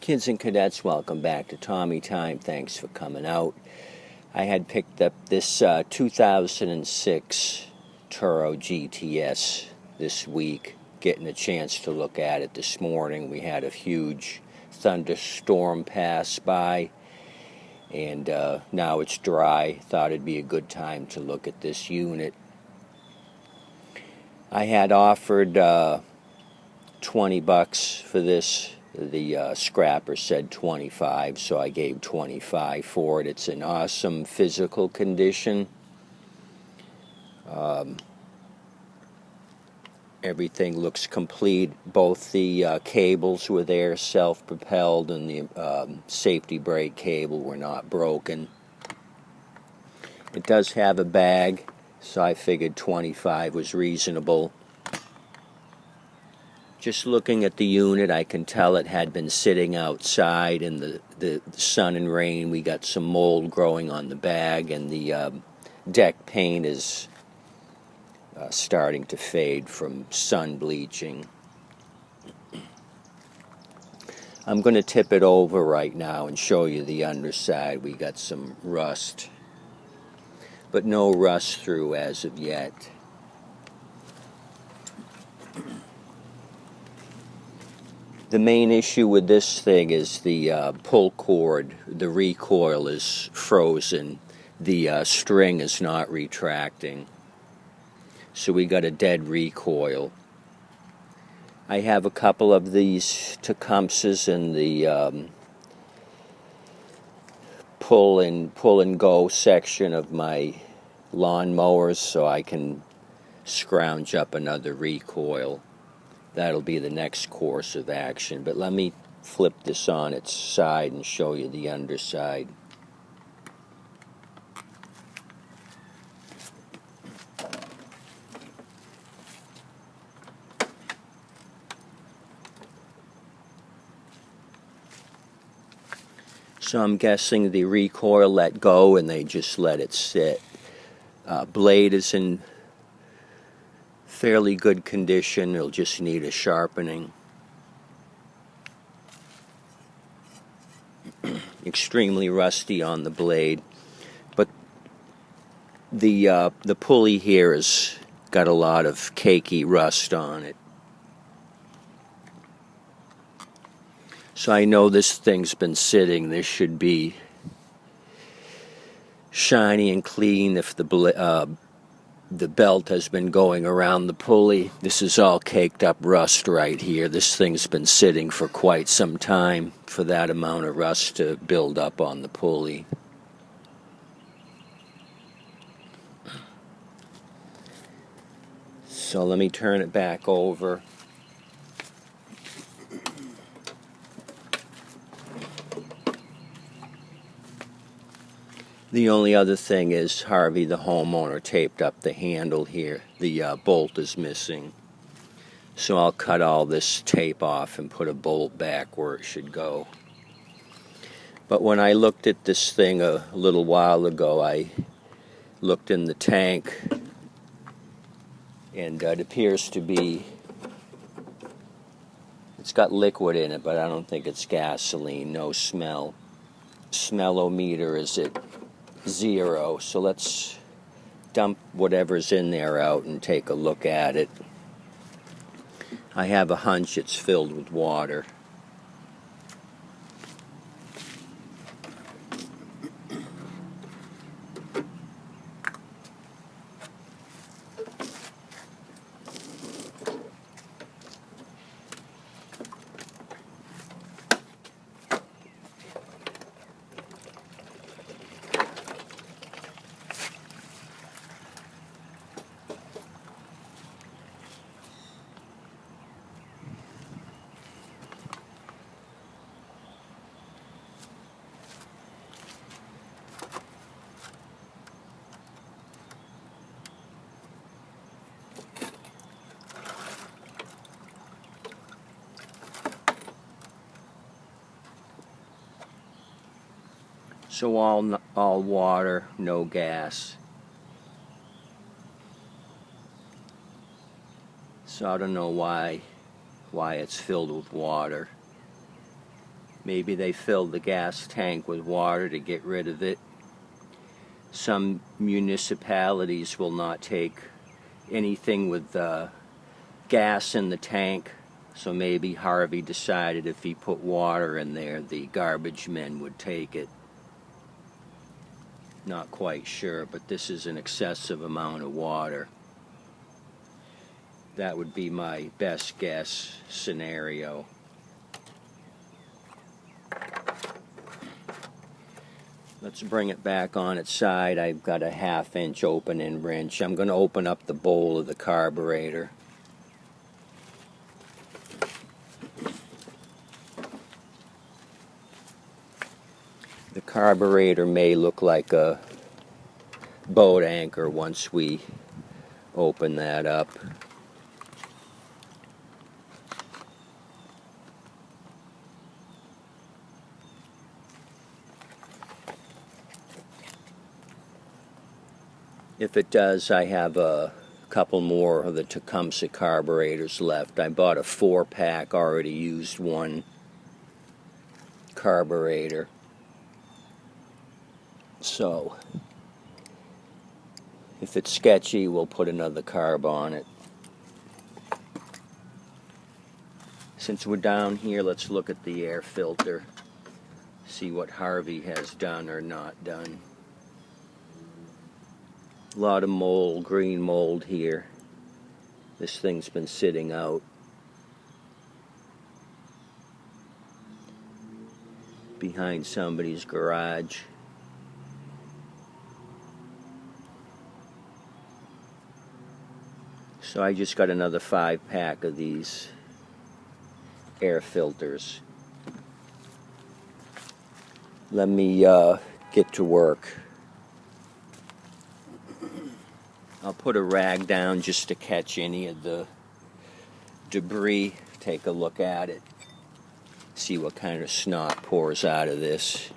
Kids and cadets, welcome back to Tommy Time. Thanks for coming out. I had picked up this 2006 Toro GTS this week, getting a chance to look at it this morning. We had a huge thunderstorm pass by, and now it's dry. Thought it'd be a good time to look at this unit. I had offered $20 for this. The scrapper said 25, so I gave 25 for it. It's in awesome physical condition. Everything looks complete. Both the cables were there, self-propelled, and the safety brake cable were not broken. It does have a bag, so I figured 25 was reasonable. Just looking at the unit, I can tell it had been sitting outside in the sun and rain. We got some mold growing on the bag, and the deck paint is starting to fade from sun bleaching. I'm going to tip it over right now and show you the underside. We got some rust, but no rust through as of yet. The main issue with this thing is the pull cord. The recoil is frozen. The string is not retracting. So we got a dead recoil. I have a couple of these Tecumsehs in the pull and go section of my lawn mowers, so I can scrounge up another recoil. That'll be the next course of action. But let me flip this on its side and show you the underside. So I'm guessing the recoil let go and they just let it sit. Blade is in fairly good condition. It'll just need a sharpening. Extremely rusty on the blade, but the pulley here has got a lot of cakey rust on it. So I know this thing's been sitting. This should be shiny and clean if the belt has been going around the pulley. This is all caked up rust right here. This thing's been sitting for quite some time for that amount of rust to build up on the pulley. So let me turn it back over. The only other thing is Harvey, the homeowner, taped up the handle here. The bolt is missing. So I'll cut all this tape off and put a bolt back where it should go. But when I looked at this thing a little while ago, I looked in the tank, and it appears to be, it's got liquid in it, but I don't think it's gasoline. No smell. Smellometer is at 0, so let's dump whatever's in there out and take a look at it. I have a hunch it's filled with water. So all water, no gas. So I don't know why it's filled with water. Maybe they filled the gas tank with water to get rid of it. Some municipalities will not take anything with gas in the tank, so maybe Harvey decided if he put water in there, the garbage men would take it. Not quite sure, but this is an excessive amount of water. That would be my best guess scenario. Let's bring it back on its side. I've got a 1/2 inch open-end wrench. I'm going to open up the bowl of the carburetor. The carburetor may look like a boat anchor once we open that up. If it does, I have a couple more of the Tecumseh carburetors left. I bought a 4-pack, already used one carburetor. So, if it's sketchy, we'll put another carb on it. Since we're down here, let's look at the air filter. See what Harvey has done or not done. A lot of mold, green mold here. This thing's been sitting out. Behind somebody's garage. So I just got another 5-pack of these air filters. Let me get to work. I'll put a rag down just to catch any of the debris. Take a look at it. See what kind of snot pours out of this.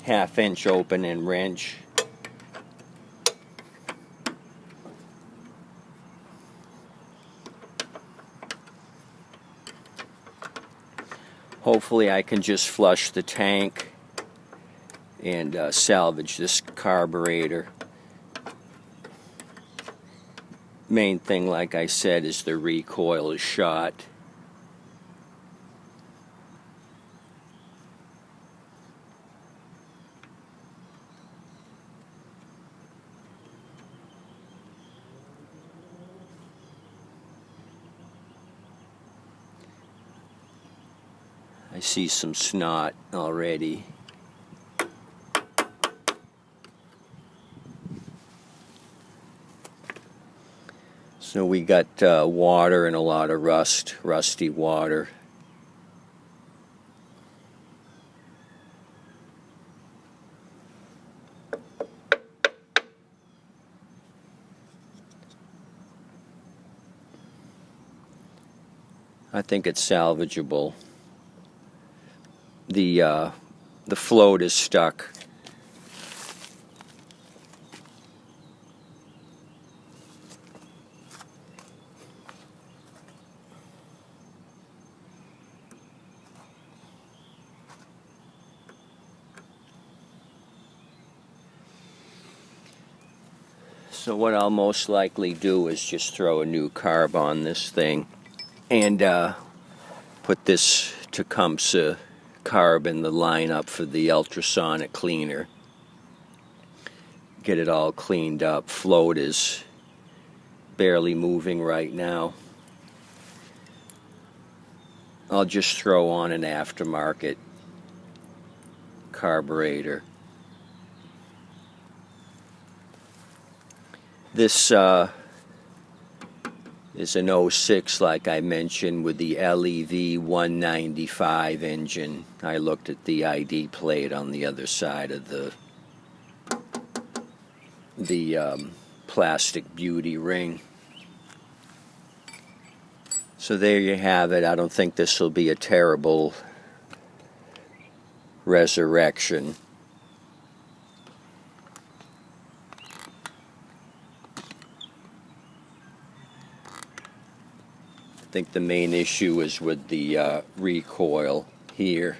Half-inch open-end wrench. Hopefully I can just flush the tank and salvage this carburetor. Main thing, like I said, is the recoil is shot. I see some snot already. So we got water and a lot of rusty water. I think it's salvageable. The float is stuck. So what I'll most likely do is just throw a new carb on this thing and put this Tecumseh carb in the lineup for the ultrasonic cleaner. Get it all cleaned up. Float is barely moving right now. I'll just throw on an aftermarket carburetor. This is an 06, like I mentioned, with the LEV 195 engine. I looked at the ID plate on the other side of the plastic beauty ring. So there you have it. I don't think this will be a terrible resurrection. think the main issue is with the recoil here.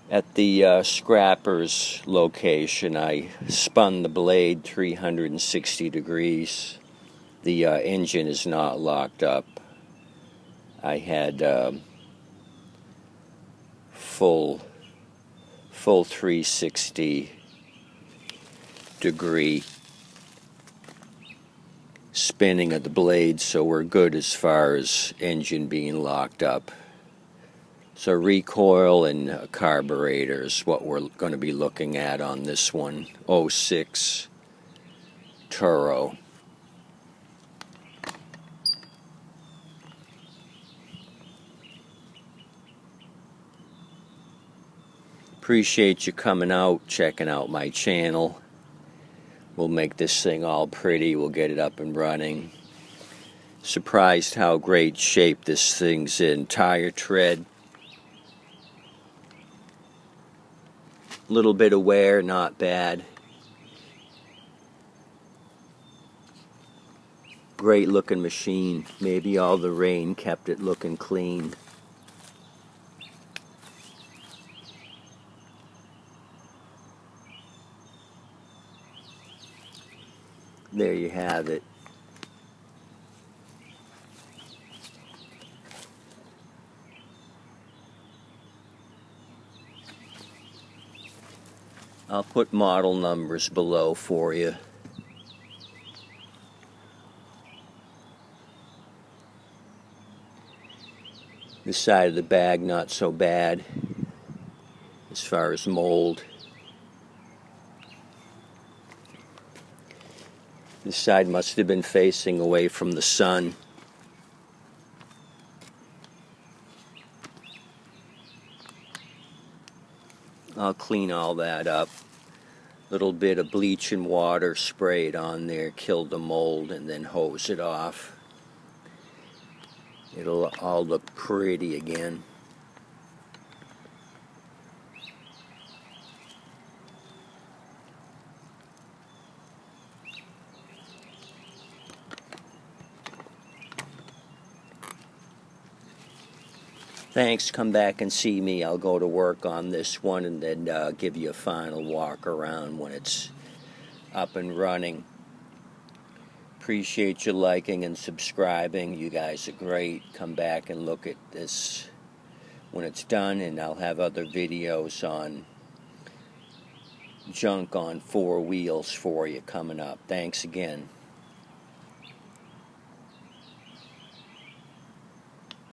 At the scrapper's location, I spun the blade 360 degrees. The engine is not locked up. I had full 360 degree spinning of the blade, so we're good as far as engine being locked up. So recoil and carburetor is what we're going to be looking at on this one. 06 Toro. Appreciate you coming out, checking out my channel. We'll make this thing all pretty. We'll get it up and running. Surprised how great shape this thing's in. Tire tread. Little bit of wear, not bad. Great looking machine. Maybe all the rain kept it looking clean. There you have it. I'll put model numbers below for you. This side of the bag not so bad as far as mold. This side must have been facing away from the sun. I'll clean all that up. Little bit of bleach and water sprayed on there, kill the mold, and then hose it off. It'll all look pretty again. Thanks, come back and see me. I'll go to work on this one and then give you a final walk around when it's up and running. Appreciate you liking and subscribing. You guys are great. Come back and look at this when it's done, and I'll have other videos on junk on 4 wheels for you coming up. Thanks again.